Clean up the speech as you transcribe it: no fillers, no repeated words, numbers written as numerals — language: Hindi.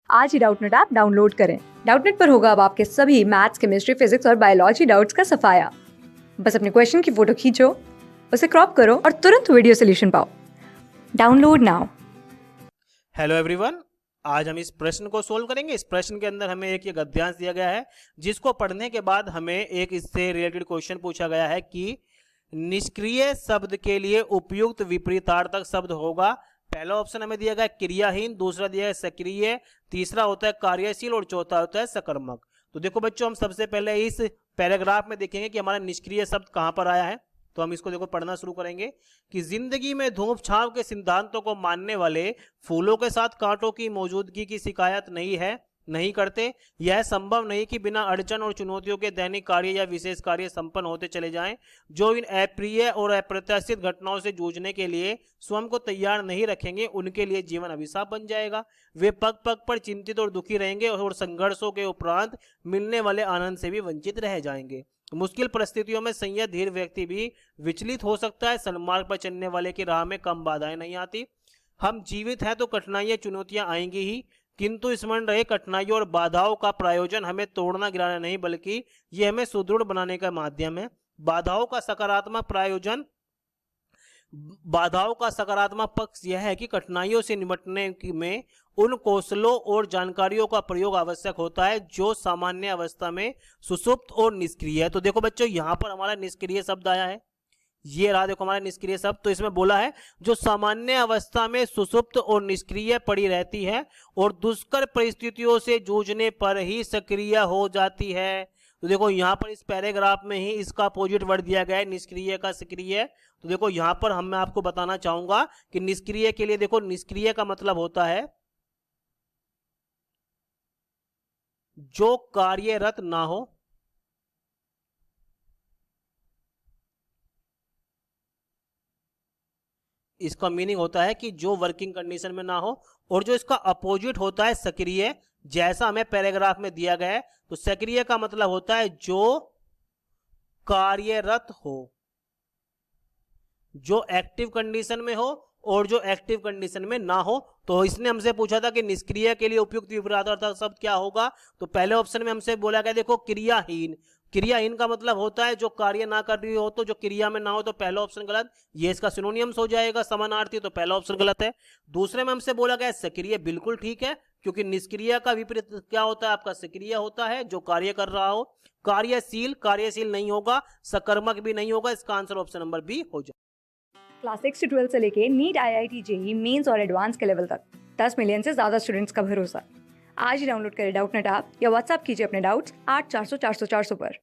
आज ही डाउटनेट ऐप डाउनलोड करें। डाउटनेट पर होगा अब आपके सभी मैथ्स, केमिस्ट्री, फिजिक्स और बायोलॉजी डाउट्स का सफाया। बस अपने क्वेश्चन की फोटो खींचो, उसे क्रॉप करो और तुरंत वीडियो सोल्यूशन पाओ। Download now. हेलो एवरीवन, आज हम इस प्रश्न को सोल्व करेंगे। इस प्रश्न के अंदर हमें एक ये गद्यांश दिया गया है, जिसको पढ़ने के बाद हमें एक इससे रिलेटेड क्वेश्चन पूछा गया है कि निष्क्रिय शब्द के लिए उपयुक्त विपरीतार्थक शब्द होगा। पहला ऑप्शन हमें दिया गया है क्रियाहीन, दूसरा दिया है सक्रिय, तीसरा होता है कार्यशील और चौथा होता है सकर्मक। तो देखो बच्चों, हम सबसे पहले इस पैराग्राफ में देखेंगे कि हमारा निष्क्रिय शब्द कहां पर आया है। तो हम इसको देखो पढ़ना शुरू करेंगे कि जिंदगी में धूप छांव के सिद्धांतों को मानने वाले फूलों के साथ कांटों की मौजूदगी की शिकायत नहीं करते। यह संभव नहीं कि बिना अड़चन और चुनौतियों के दैनिक कार्य या विशेष कार्य संपन्न होते चले जाएं। जो इन अप्रिय और अप्रत्याशित घटनाओं से जूझने के लिए स्वयं को तैयार नहीं रखेंगे, उनके लिए जीवन अभिशाप बन जाएगा। वे पग पग पर चिंतित और दुखी रहेंगे और संघर्षों के उपरांत मिलने वाले आनंद से भी वंचित रह जाएंगे। मुश्किल परिस्थितियों में संयत धीर व्यक्ति भी विचलित हो सकता है। सन्मार्ग पर चलने वाले की राह में कम बाधाएं नहीं आती। हम जीवित हैं तो कठिनाइयां चुनौतियां आएंगी ही, किंतु स्मरण रहे बाधाइयों और बाधाओं का प्रयोजन हमें तोड़ना गिराना नहीं, बल्कि ये हमें सुदृढ़ बनाने का माध्यम है। बाधाओं का सकारात्मक पक्ष यह है कि कठिनाइयों से निपटने में उन कौशलों और जानकारियों का प्रयोग आवश्यक होता है जो सामान्य अवस्था में सुसुप्त और निष्क्रिय है। तो देखो बच्चों, यहां पर हमारा निष्क्रिय शब्द आया है, ये रहा देखो हमारा निष्क्रिय शब्द। तो इसमें बोला है जो सामान्य अवस्था में सुसुप्त और निष्क्रिय पड़ी रहती है और दुष्कर परिस्थितियों से जूझने पर ही सक्रिय हो जाती है। तो देखो यहाँ पर इस पैराग्राफ में ही इसका अपोजिट वर्ड दिया गया है, निष्क्रिय का सक्रिय। तो देखो यहाँ पर मैं आपको बताना चाहूंगा कि निष्क्रिय के लिए देखो, निष्क्रिय का मतलब होता है जो कार्यरत ना हो, इसका मीनिंग होता है कि जो वर्किंग कंडीशन में ना हो। और जो इसका अपोजिट होता है सक्रिय, जैसा हमें पैराग्राफ में दिया गया है। तो सक्रिय का मतलब होता है जो कार्यरत हो, जो एक्टिव कंडीशन में हो और जो एक्टिव कंडीशन में ना हो। तो इसने हमसे पूछा था कि निष्क्रिय के लिए उपयुक्त विपरीतार्थक शब्द क्या होगा। तो पहले ऑप्शन में हमसे बोला गया देखो क्रियाहीन। क्रियाहीन का मतलब होता है जो कार्य ना कर रही हो, तो जो क्रिया में ना हो, तो पहला ऑप्शन गलत। ये इसका सिनोनियम्स हो जाएगा समानार्थी, तो पहला ऑप्शन गलत है। दूसरे में हमसे बोला गया सक्रिय, बिल्कुल ठीक है, क्योंकि निष्क्रिय का विपरीत क्या होता है आपका सक्रिय होता है, जो कार्य कर रहा हो। कार्यशील नहीं होगा, सकर्मक भी नहीं होगा। इसका आंसर ऑप्शन नंबर बी हो जाए। क्लास 6 से 12 से लेके नीट, IIT, JEE मेंस और एडवांस के लेवल तक 10 मिलियन से ज्यादा स्टूडेंट्स का भरोसा। आज ही डाउनलोड करें डाउटनेट ऐप या व्हाट्सएप कीजिए अपने डाउट्स 8400 400 400 पर।